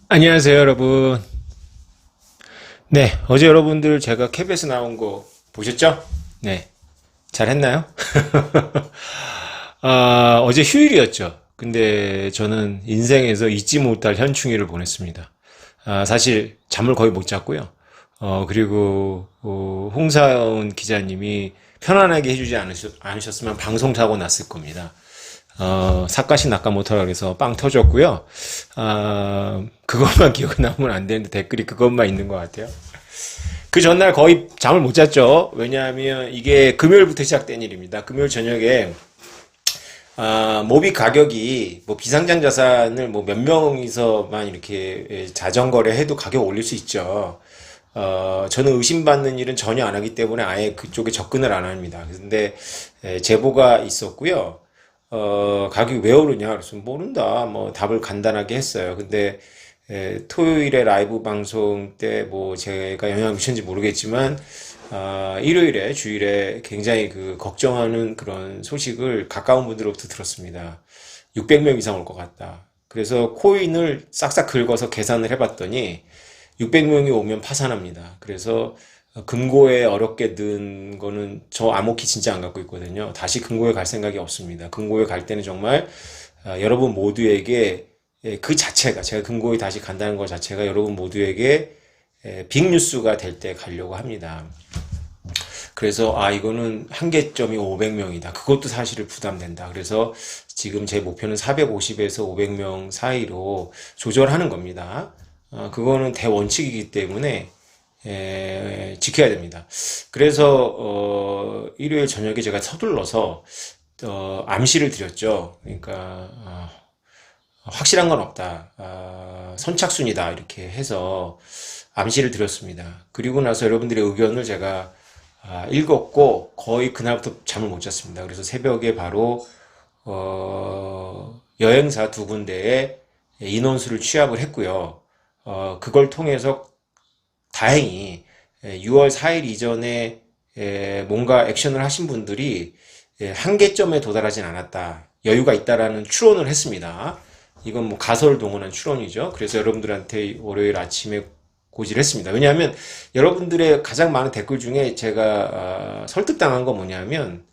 안녕하세요, 여러분. 네, 어제 여러분들 제가 KBS 나온 거 보셨죠? 네, 잘 했나요? 어제 휴일이었죠. 근데 저는 인생에서 잊지 못할 현충일을 보냈습니다. 사실 잠을 거의 못 잤고요. 그리고 홍사원 기자님이 편안하게 해주지 않으셨으면 방송 사고 났을 겁니다. 삿갓이 낙가 못하라 그래서 빵 터졌고요. 그것만 기억이 나면 안 되는데 댓글이 그것만 있는 것 같아요. 그 전날 거의 잠을 못 잤죠. 왜냐하면 이게 금요일부터 시작된 일입니다. 금요일 저녁에 모비 가격이 뭐 비상장 자산을 뭐 몇 명이서만 이렇게 자전거래 해도 가격 올릴 수 있죠. 저는 의심받는 일은 전혀 안 하기 때문에 아예 그쪽에 접근을 안 합니다. 근데 제보가 있었고요. 가격이 왜 오르냐? 그래서 모른다. 뭐 답을 간단하게 했어요. 근데 토요일에 라이브 방송 때 뭐 제가 영향을 미쳤는지 모르겠지만 일요일에 주일에 굉장히 그 걱정하는 그런 소식을 가까운 분들로부터 들었습니다. 600명 이상 올 것 같다. 그래서 코인을 싹싹 긁어서 계산을 해봤더니 600명이 오면 파산합니다. 그래서 금고에 어렵게 넣은 거는 저 암호키 진짜 안 갖고 있거든요. 다시 금고에 갈 생각이 없습니다. 금고에 갈 때는 정말 여러분 모두에게 그 자체가 제가 금고에 다시 간다는 것 자체가 여러분 모두에게 빅뉴스가 될 때 가려고 합니다. 그래서 이거는 한계점이 500명이다. 그것도 사실은 부담된다. 그래서 지금 제 목표는 450에서 500명 사이로 조절하는 겁니다. 그거는 대원칙이기 때문에 지켜야 됩니다. 그래서 일요일 저녁에 제가 서둘러서 암시를 드렸죠. 그러니까 확실한 건 없다. 선착순이다. 이렇게 해서 암시를 드렸습니다. 그리고 나서 여러분들의 의견을 제가 읽었고 거의 그날부터 잠을 못 잤습니다. 그래서 새벽에 바로 여행사 두 군데에 인원수를 취합을 했고요. 그걸 통해서 다행히 6월 4일 이전에 뭔가 액션을 하신 분들이 한계점에 도달하진 않았다. 여유가 있다라는 추론을 했습니다. 이건 뭐 가설을 동원한 추론이죠. 그래서 여러분들한테 월요일 아침에 고지를 했습니다. 왜냐하면 여러분들의 가장 많은 댓글 중에 제가 설득당한 건 뭐냐면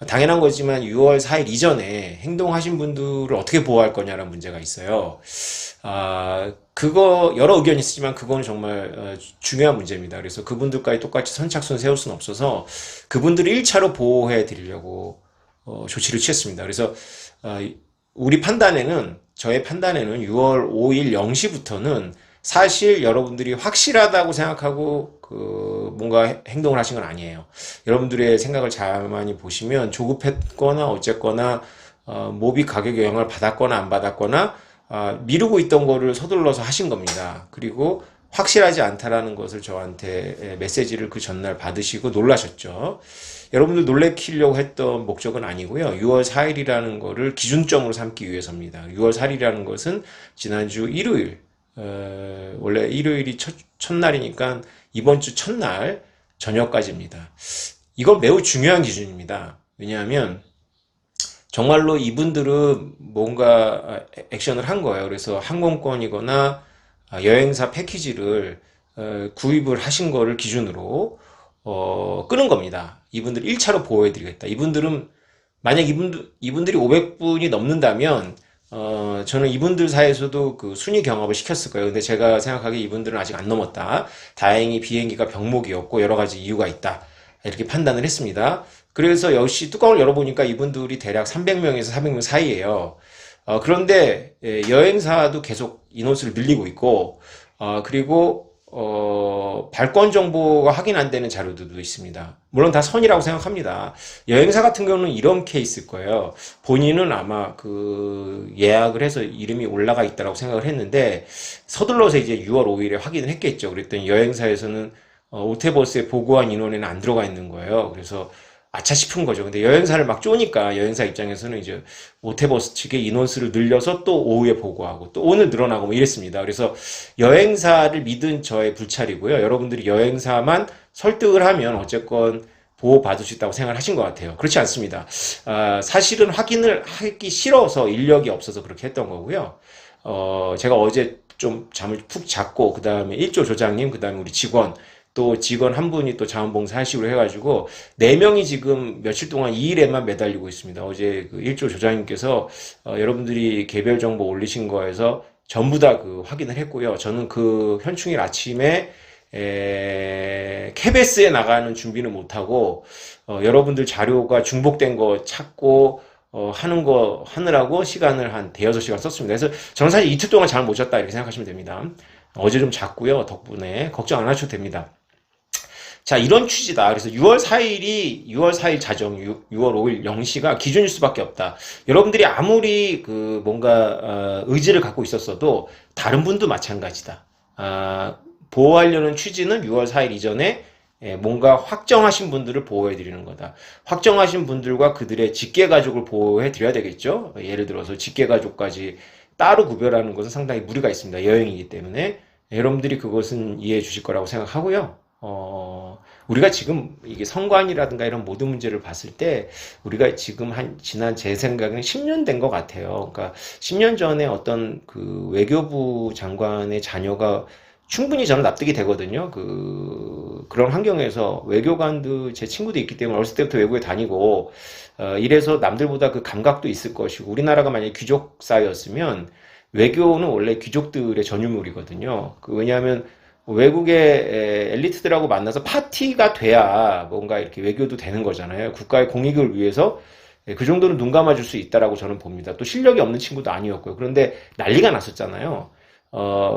당연한 거지만 6월 4일 이전에 행동하신 분들을 어떻게 보호할 거냐라는 문제가 있어요. 그거 여러 의견이 있지만 그거는 정말 중요한 문제입니다. 그래서 그분들까지 똑같이 선착순 세울 수는 없어서 그분들을 1차로 보호해 드리려고 조치를 취했습니다. 그래서 어, 우리 판단에는 저의 판단에는 6월 5일 0시부터는 사실 여러분들이 확실하다고 생각하고 뭔가 행동을 하신 건 아니에요. 여러분들의 생각을 자세히 보시면 조급했거나 어쨌거나 모비 가격 영향을 받았거나 안 받았거나 미루고 있던 거를 서둘러서 하신 겁니다. 그리고 확실하지 않다라는 것을 저한테 메시지를 그 전날 받으시고 놀라셨죠. 여러분들 놀래키려고 했던 목적은 아니고요. 6월 4일이라는 거를 기준점으로 삼기 위해서입니다. 6월 4일이라는 것은 지난주 일요일, 원래 일요일이 첫날이니까 이번 주 첫날 저녁까지입니다. 이건 매우 중요한 기준입니다. 왜냐하면 정말로 이분들은 뭔가 액션을 한 거예요. 그래서 항공권이거나 여행사 패키지를 구입을 하신 거를 기준으로 끄는 겁니다. 이분들 1차로 보호해드리겠다. 이분들은 만약 이분들이 500분이 넘는다면 저는 이분들 사이에서도 그 순위 경합을 시켰을 거예요. 근데 제가 생각하기에 이분들은 아직 안 넘었다. 다행히 비행기가 병목이었고 여러 가지 이유가 있다. 이렇게 판단을 했습니다. 그래서 역시 뚜껑을 열어보니까 이분들이 대략 300명에서 400명 사이예요. 그런데 여행사도 계속 인원수를 늘리고 있고 그리고 발권 정보가 확인 안 되는 자료들도 있습니다. 물론 다 선이라고 생각합니다. 여행사 같은 경우는 이런 케이스일 거예요. 본인은 아마 그 예약을 해서 이름이 올라가 있다고 생각을 했는데 서둘러서 이제 6월 5일에 확인을 했겠죠. 그랬더니 여행사에서는 오테버스에 보고한 인원에는 안 들어가 있는 거예요. 그래서 아차 싶은 거죠. 근데 여행사를 막 쪼니까 여행사 입장에서는 이제 오테버스 측에 인원수를 늘려서 또 오후에 보고하고 또 오늘 늘어나고 뭐 이랬습니다. 그래서 여행사를 믿은 저의 불찰이고요. 여러분들이 여행사만 설득을 하면 어쨌건 보호받을 수 있다고 생각을 하신 것 같아요. 그렇지 않습니다. 사실은 확인을 하기 싫어서 인력이 없어서 그렇게 했던 거고요. 제가 어제 좀 잠을 푹 잤고, 그 다음에 1조 조장님, 그 다음에 우리 직원, 또 직원 한 분이 또 자원봉사 하시고 해가지고, 4명이 지금 며칠 동안 이 일에만 매달리고 있습니다. 어제 그 1조 조장님께서, 여러분들이 개별 정보 올리신 거에서 전부 다 그 확인을 했고요. 저는 그 현충일 아침에 KBS에 나가는 준비는 못하고, 여러분들 자료가 중복된 거 찾고, 하는 거 하느라고 시간을 한 대여섯 시간 썼습니다. 그래서 저는 사실 이틀 동안 잠을 못 잤다 이렇게 생각하시면 됩니다. 어제 좀 잤고요. 덕분에 걱정 안 하셔도 됩니다. 자, 이런 취지다. 그래서 6월 4일 자정, 6월 5일 0시가 기준일 수밖에 없다. 여러분들이 아무리 그 뭔가 의지를 갖고 있었어도 다른 분도 마찬가지다. 보호하려는 취지는 6월 4일 이전에 뭔가 확정하신 분들을 보호해 드리는 거다. 확정하신 분들과 그들의 직계가족을 보호해 드려야 되겠죠. 예를 들어서 직계가족까지 따로 구별하는 것은 상당히 무리가 있습니다. 여행이기 때문에 여러분들이 그것은 이해해 주실 거라고 생각하고요. 우리가 지금 이게 성관이라든가 이런 모든 문제를 봤을 때 우리가 지금 지난 제 생각에는 10년 된 것 같아요. 그러니까 10년 전에 어떤 그 외교부 장관의 자녀가 충분히 저는 납득이 되거든요. 그런 환경에서 외교관도 제 친구도 있기 때문에 어렸을 때부터 외국에 다니고, 이래서 남들보다 그 감각도 있을 것이고, 우리나라가 만약에 귀족 사회였으면 외교는 원래 귀족들의 전유물이거든요. 왜냐하면 외국의 엘리트들하고 만나서 파티가 돼야 뭔가 이렇게 외교도 되는 거잖아요. 국가의 공익을 위해서 그 정도는 눈 감아줄 수 있다라고 저는 봅니다. 또 실력이 없는 친구도 아니었고요. 그런데 난리가 났었잖아요.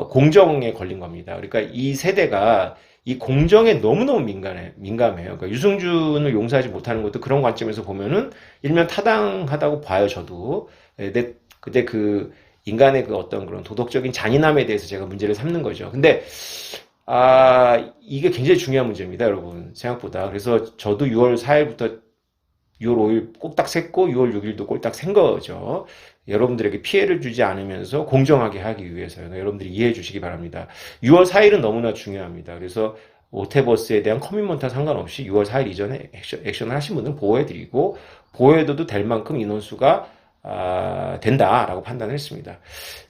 공정에 걸린 겁니다. 그러니까 이 세대가 이 공정에 너무너무 민감해요. 그러니까 유승준을 용서하지 못하는 것도 그런 관점에서 보면은 일면 타당하다고 봐요, 저도. 근데 그 인간의 그 어떤 그런 도덕적인 잔인함에 대해서 제가 문제를 삼는 거죠. 근데 이게 굉장히 중요한 문제입니다, 여러분. 생각보다. 그래서 저도 6월 4일부터 6월 5일 꼭딱 샜고 6월 6일도 꼴딱 센 거죠. 여러분들에게 피해를 주지 않으면서 공정하게 하기 위해서요. 여러분들이 이해해 주시기 바랍니다. 6월 4일은 너무나 중요합니다. 그래서 오태버스에 대한 커밋먼트와 상관없이 6월 4일 이전에 액션을 하신 분들은 보호해드리고 보호해도 될 만큼 인원수가 된다라고 판단을 했습니다.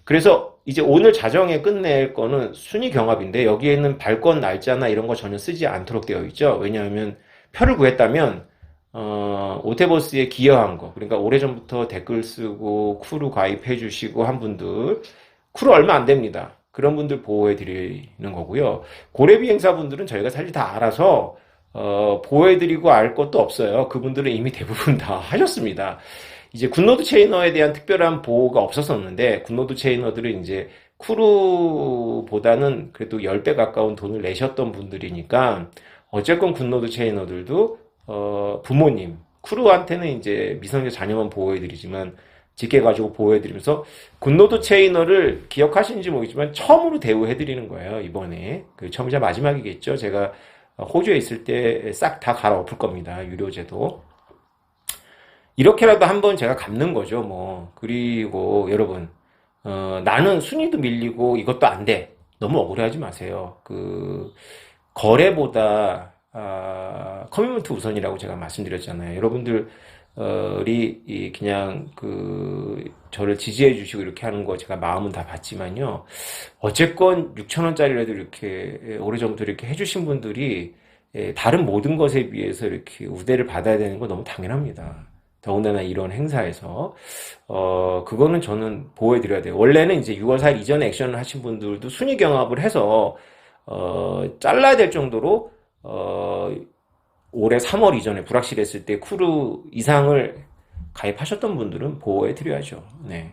그래서 이제 오늘 자정에 끝낼 거는 순위 경합인데 여기에는 발권 날짜나 이런 거 전혀 쓰지 않도록 되어 있죠. 왜냐하면 표를 구했다면 오태버스에 기여한 거, 그러니까 오래전부터 댓글 쓰고 쿠루 가입해 주시고 한 분들, 쿠루 얼마 안 됩니다. 그런 분들 보호해 드리는 거고요. 고래비행사분들은 저희가 사실 다 알아서 보호해 드리고 알 것도 없어요. 그분들은 이미 대부분 다 하셨습니다. 이제 굿노드 체이너에 대한 특별한 보호가 없었었는데 굿노드 체이너들은 이제 쿠루보다는 그래도 10배 가까운 돈을 내셨던 분들이니까 어쨌건 굿노드 체이너들도 부모님, 크루한테는 이제 미성년자 자녀만 보호해드리지만, 직계가지고 보호해드리면서, 굿노드 체이너를 기억하시는지 모르겠지만, 처음으로 대우해드리는 거예요, 이번에. 처음이자 마지막이겠죠. 제가 호주에 있을 때 싹 다 갈아엎을 겁니다, 유료제도. 이렇게라도 한번 제가 갚는 거죠, 뭐. 그리고 여러분, 나는 순위도 밀리고 이것도 안 돼. 너무 억울해하지 마세요. 거래보다 커뮤니티 우선이라고 제가 말씀드렸잖아요. 여러분들이 그냥 저를 지지해 주시고 이렇게 하는 거 제가 마음은 다 받지만요. 어쨌건 6,000원짜리라도 이렇게 오래전부터 이렇게 해주신 분들이 다른 모든 것에 비해서 이렇게 우대를 받아야 되는 거 너무 당연합니다. 더군다나 이런 행사에서 그거는 저는 보호해 드려야 돼요. 원래는 이제 6월 4일 이전에 액션을 하신 분들도 순위 경합을 해서 잘라야 될 정도로 올해 3월 이전에 불확실했을 때 쿠루 이상을 가입하셨던 분들은 보호해 드려야죠. 네.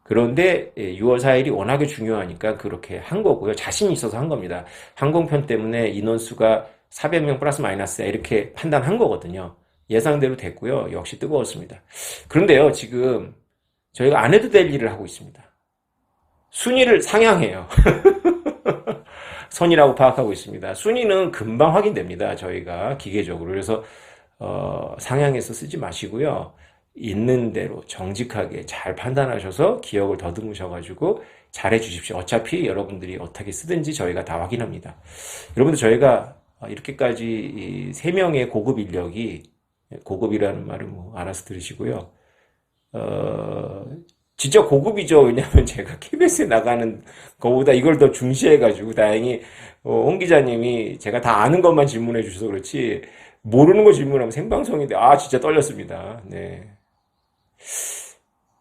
그런데 6월 4일이 워낙에 중요하니까 그렇게 한 거고요. 자신이 있어서 한 겁니다. 항공편 때문에 인원수가 400명 플러스 마이너스 이렇게 판단한 거거든요. 예상대로 됐고요. 역시 뜨거웠습니다. 그런데요, 지금 저희가 안 해도 될 일을 하고 있습니다. 순위를 상향해요. 선이라고 파악하고 있습니다. 순위는 금방 확인됩니다. 저희가 기계적으로. 그래서 상향해서 쓰지 마시고요. 있는 대로 정직하게 잘 판단하셔서 기억을 더듬으셔가지고 잘해 주십시오. 어차피 여러분들이 어떻게 쓰든지 저희가 다 확인합니다. 여러분들 저희가 이렇게까지 3명의 고급 인력이, 고급이라는 말은 뭐 알아서 들으시고요. 진짜 고급이죠. 왜냐면 제가 KBS에 나가는 거보다 이걸 더 중시해가지고 다행히 홍 기자님이 제가 다 아는 것만 질문해 주셔서 그렇지 모르는 거 질문하면 생방송인데 진짜 떨렸습니다. 네.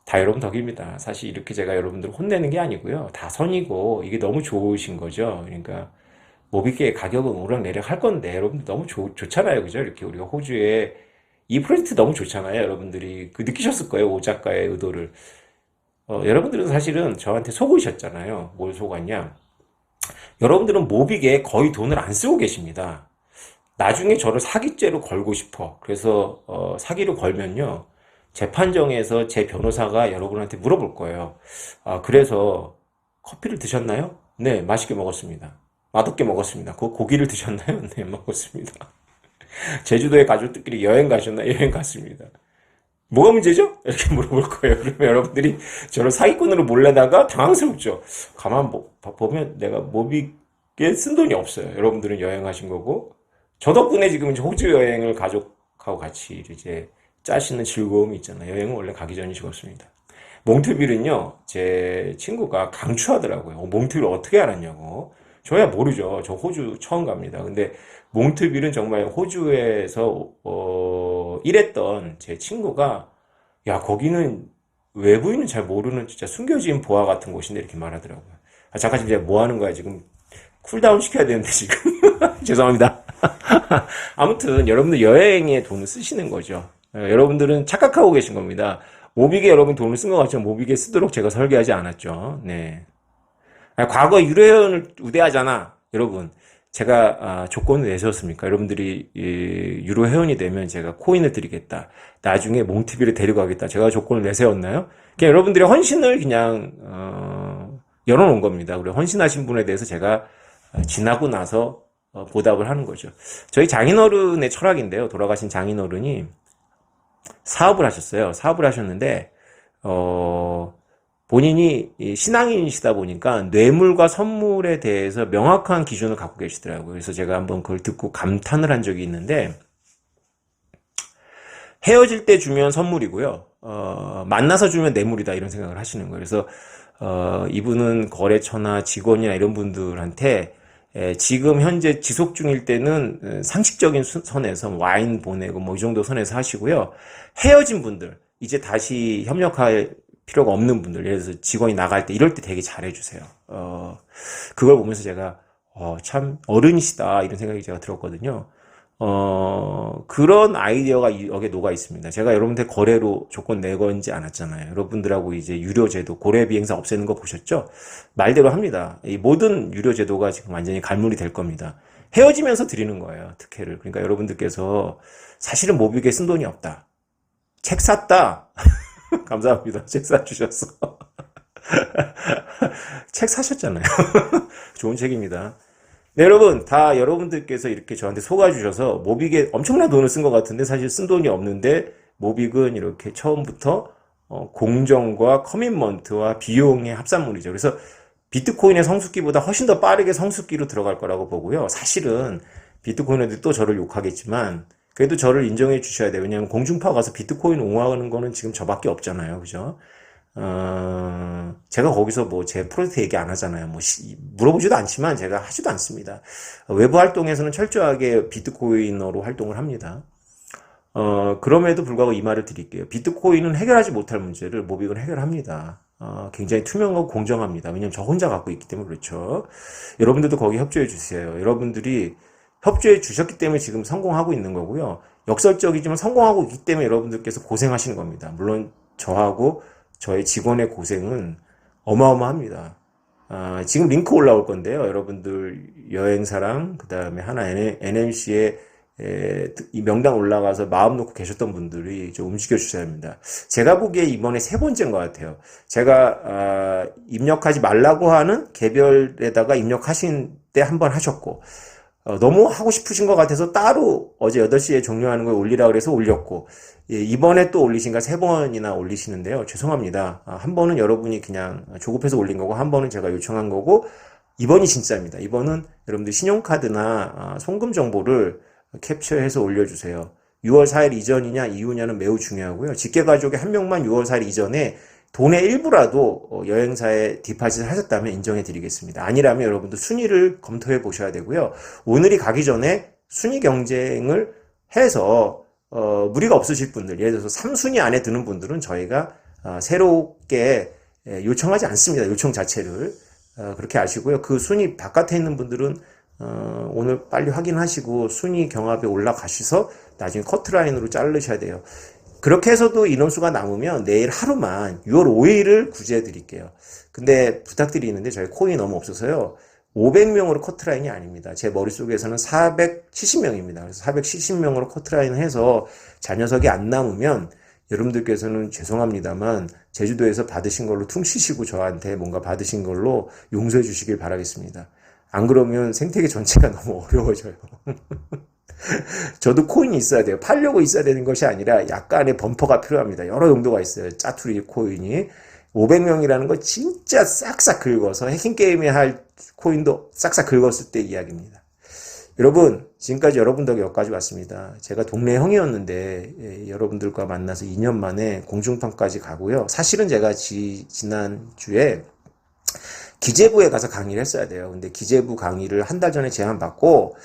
다 여러분 덕입니다. 사실 이렇게 제가 여러분들을 혼내는 게 아니고요. 다 선이고 이게 너무 좋으신 거죠. 그러니까 모비게의 가격은 오르락내리락 할 건데 여러분들 너무 좋잖아요. 그죠? 이렇게 우리가 호주에 이 프로젝트 너무 좋잖아요. 여러분들이 느끼셨을 거예요. 오 작가의 의도를. 여러분들은 사실은 저한테 속으셨잖아요. 뭘 속았냐? 여러분들은 모빅에 거의 돈을 안 쓰고 계십니다. 나중에 저를 사기죄로 걸고 싶어. 그래서 사기로 걸면요. 재판정에서 제 변호사가 여러분한테 물어볼 거예요. 그래서 커피를 드셨나요? 네, 맛있게 먹었습니다. 맛없게 먹었습니다. 그 고기를 드셨나요? 네, 먹었습니다. 제주도에 가족들끼리 여행 가셨나요? 여행 갔습니다. 뭐가 문제죠? 이렇게 물어볼 거예요. 그러면 여러분들이 저를 사기꾼으로 몰래다가 당황스럽죠. 가만 보면 내가 모비게 쓴 돈이 없어요. 여러분들은 여행하신 거고 저 덕분에 지금 이제 호주 여행을 가족하고 같이 이제 짜시는 즐거움이 있잖아요. 여행은 원래 가기 전이 죽었습니다. 몽트빌은요, 제 친구가 강추하더라고요. 몽트빌 어떻게 알았냐고. 저야 모르죠. 저 호주 처음 갑니다. 근데 몽트빌은 정말 호주에서 일했던 제 친구가 야 거기는 외부인은 잘 모르는 진짜 숨겨진 보화 같은 곳인데 이렇게 말하더라고요. 잠깐 지금 제가 뭐 하는 거야 지금 쿨다운 시켜야 되는데 지금 죄송합니다. 아무튼 여러분들 여행에 돈을 쓰시는 거죠. 여러분들은 착각하고 계신 겁니다. 모빅에 여러분 돈을 쓴 것 같지만 모빅에 쓰도록 제가 설계하지 않았죠. 네. 과거 유료회원을 우대하잖아. 여러분, 제가 조건을 내세웠습니까? 여러분들이 유료회원이 되면 제가 코인을 드리겠다. 나중에 몽티비를 데려가겠다. 제가 조건을 내세웠나요? 그냥 여러분들의 헌신을 그냥 열어놓은 겁니다. 그리고 헌신하신 분에 대해서 제가 지나고 나서 보답을 하는 거죠. 저희 장인어른의 철학인데요. 돌아가신 장인어른이 사업을 하셨어요. 사업을 하셨는데 본인이 신앙인이시다 보니까 뇌물과 선물에 대해서 명확한 기준을 갖고 계시더라고요. 그래서 제가 한번 그걸 듣고 감탄을 한 적이 있는데 헤어질 때 주면 선물이고요. 만나서 주면 뇌물이다 이런 생각을 하시는 거예요. 그래서 이분은 거래처나 직원이나 이런 분들한테 지금 현재 지속 중일 때는 상식적인 선에서 와인 보내고 뭐 이 정도 선에서 하시고요. 헤어진 분들 이제 다시 협력할 필요가 없는 분들, 예를 들어서 직원이 나갈 때 이럴 때 되게 잘해주세요. 그걸 보면서 제가 참 어른이시다 이런 생각이 제가 들었거든요. 그런 아이디어가 여기에 녹아 있습니다. 제가 여러분들 거래로 조건 내건지 않았잖아요. 여러분들하고 이제 유료제도, 고래 비행사 없애는 거 보셨죠? 말대로 합니다. 이 모든 유료제도가 지금 완전히 갈물이 될 겁니다. 헤어지면서 드리는 거예요, 특혜를. 그러니까 여러분들께서 사실은 모비게 쓴 돈이 없다. 책 샀다. 감사합니다. 책 사주셨어. 책 사셨잖아요. 좋은 책입니다. 네, 여러분, 다 여러분들께서 이렇게 저한테 속아주셔서 모빅에 엄청난 돈을 쓴 것 같은데 사실 쓴 돈이 없는데 모빅은 이렇게 처음부터 공정과 커밋먼트와 비용의 합산물이죠. 그래서 비트코인의 성숙기보다 훨씬 더 빠르게 성숙기로 들어갈 거라고 보고요. 사실은 비트코인에도 또 저를 욕하겠지만 그래도 저를 인정해 주셔야 돼요. 왜냐하면 공중파 가서 비트코인 옹호하는 거는 지금 저밖에 없잖아요. 그죠? 제가 거기서 뭐 제 프로젝트 얘기 안 하잖아요. 뭐, 물어보지도 않지만 제가 하지도 않습니다. 외부 활동에서는 철저하게 비트코인으로 활동을 합니다. 그럼에도 불구하고 이 말을 드릴게요. 비트코인은 해결하지 못할 문제를 모빅은 해결합니다. 굉장히 투명하고 공정합니다. 왜냐면 저 혼자 갖고 있기 때문에 그렇죠. 여러분들도 거기 협조해 주세요. 여러분들이 협조해 주셨기 때문에 지금 성공하고 있는 거고요. 역설적이지만 성공하고 있기 때문에 여러분들께서 고생하시는 겁니다. 물론 저하고 저의 직원의 고생은 어마어마합니다. 지금 링크 올라올 건데요. 여러분들 여행사랑 그 다음에 하나 NMC에 이 명단 올라가서 마음 놓고 계셨던 분들이 좀 움직여 주셔야 합니다. 제가 보기에 이번에 세 번째인 것 같아요. 제가 입력하지 말라고 하는 개별에다가 입력하신 때 한 번 하셨고 너무 하고 싶으신 것 같아서 따로 어제 8시에 종료하는 걸 올리라 그래서 올렸고 이번에 또 올리신가 3번이나 올리시는데요. 죄송합니다. 한 번은 여러분이 그냥 조급해서 올린 거고 한 번은 제가 요청한 거고 이번이 진짜입니다. 이번은 여러분들 신용카드나 송금 정보를 캡처해서 올려주세요. 6월 4일 이전이냐 이후냐는 매우 중요하고요. 직계가족의 한 명만 6월 4일 이전에 돈의 일부라도 여행사에 디파짓을 하셨다면 인정해 드리겠습니다. 아니라면 여러분도 순위를 검토해 보셔야 되고요. 오늘이 가기 전에 순위 경쟁을 해서 무리가 없으실 분들, 예를 들어서 3순위 안에 드는 분들은 저희가 새롭게 요청하지 않습니다. 요청 자체를. 그렇게 아시고요. 그 순위 바깥에 있는 분들은 오늘 빨리 확인하시고 순위 경합에 올라가셔서 나중에 커트라인으로 자르셔야 돼요. 그렇게 해서도 인원수가 남으면 내일 하루만 6월 5일을 구제해 드릴게요. 근데 부탁드리는데 저희 코인이 너무 없어서요. 500명으로 커트라인이 아닙니다. 제 머릿속에서는 470명입니다. 그래서 470명으로 커트라인을 해서 자녀석이 안 남으면 여러분들께서는 죄송합니다만 제주도에서 받으신 걸로 퉁치시고 저한테 뭔가 받으신 걸로 용서해 주시길 바라겠습니다. 안 그러면 생태계 전체가 너무 어려워져요. 저도 코인이 있어야 돼요. 팔려고 있어야 되는 것이 아니라 약간의 범퍼가 필요합니다. 여러 용도가 있어요. 짜투리 코인이. 500명이라는 거 진짜 싹싹 긁어서 해킹 게임에 할 코인도 싹싹 긁었을 때 이야기입니다. 여러분, 지금까지 여러분 덕에 여기까지 왔습니다. 제가 동네 형이었는데 여러분들과 만나서 2년 만에 공중파까지 가고요. 사실은 제가 지난주에 기재부에 가서 강의를 했어야 돼요. 근데 기재부 강의를 한 달 전에 제안받고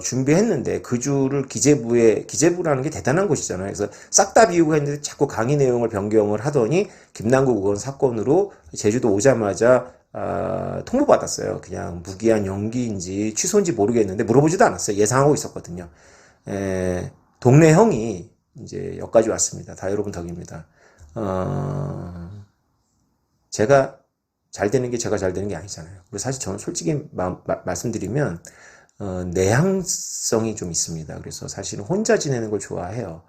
준비했는데 그 주를 기재부라는 게 대단한 곳이잖아요. 그래서 싹 다 비우고 했는데 자꾸 강의 내용을 변경을 하더니 김남국 의원 사건으로 제주도 오자마자 통보받았어요. 그냥 무기한 연기인지 취소인지 모르겠는데 물어보지도 않았어요. 예상하고 있었거든요. 동네 형이 이제 여기까지 왔습니다. 다 여러분 덕입니다. 제가 잘 되는 게 제가 잘 되는 게 아니잖아요. 그리고 사실 저는 솔직히 말씀드리면 내향성이 좀 있습니다. 그래서 사실은 혼자 지내는 걸 좋아해요.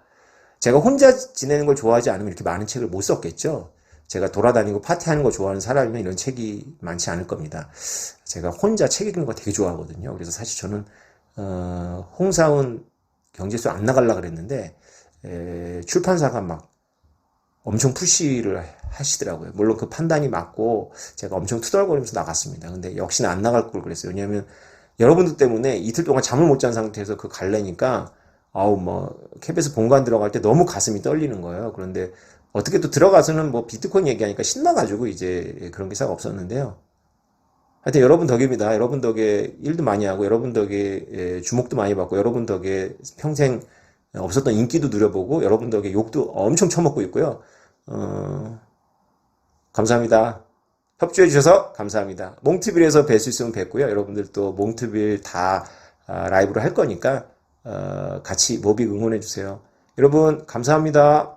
제가 혼자 지내는 걸 좋아하지 않으면 이렇게 많은 책을 못 썼겠죠. 제가 돌아다니고 파티하는 거 좋아하는 사람이면 이런 책이 많지 않을 겁니다. 제가 혼자 책 읽는 거 되게 좋아하거든요. 그래서 사실 저는 홍사훈 경제수 안 나가려고 그랬는데 출판사가 막 엄청 푸시를 하시더라고요. 물론 그 판단이 맞고 제가 엄청 투덜거리면서 나갔습니다. 근데 역시나 안 나갈 걸 그랬어요. 왜냐하면 여러분들 때문에 이틀 동안 잠을 못 잔 상태에서 그 갈래니까 KBS 본관 들어갈 때 너무 가슴이 떨리는 거예요. 그런데 어떻게 또 들어가서는 뭐 비트코인 얘기하니까 신나가지고 이제 그런 기사가 없었는데요. 하여튼 여러분 덕입니다. 여러분 덕에 일도 많이 하고 여러분 덕에 주목도 많이 받고 여러분 덕에 평생 없었던 인기도 누려보고 여러분 덕에 욕도 엄청 처먹고 있고요. 감사합니다. 협조해 주셔서 감사합니다. 몽트빌에서 뵐 수 있으면 뵙고요. 여러분들 또 몽트빌 다 라이브로 할 거니까 같이 모빅 응원해 주세요. 여러분 감사합니다.